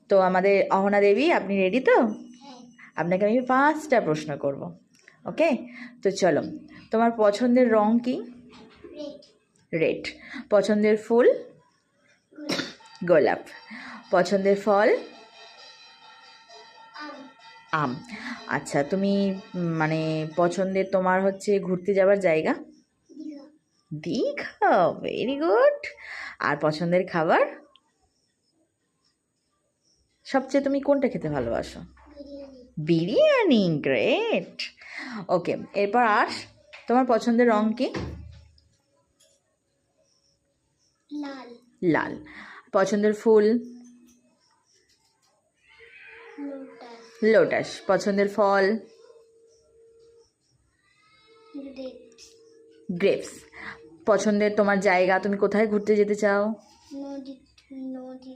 তো আমাদের অহনা দেবী, আপনি রেডি তো? আপনাকে আমি 5টা প্রশ্ন করব। ওকে, তো চলো। তোমার পছন্দের রং কি? রেড। পছন্দের ফুল? গোলাপ। পছন্দের ফল? আম। আচ্ছা, তুমি মানে পছন্দের তোমার হচ্ছে ঘুরতে যাওয়ার জায়গা? Digha, very good. আর পছন্দের খাবার? সবচেয়ে তুমি কোনটা খেতে ভালোবাসো? বিরিয়ানি, গ্রেট। ওকে, এরপর তোমার পছন্দের রং কি? লাল। লাল। পছন্দের ফুল? লোটাস। পছন্দের ফল? গ্রেপস। পছন্দের তোমার জায়গা, তুমি কোথায় ঘুরতে যেতে চাও? নদী।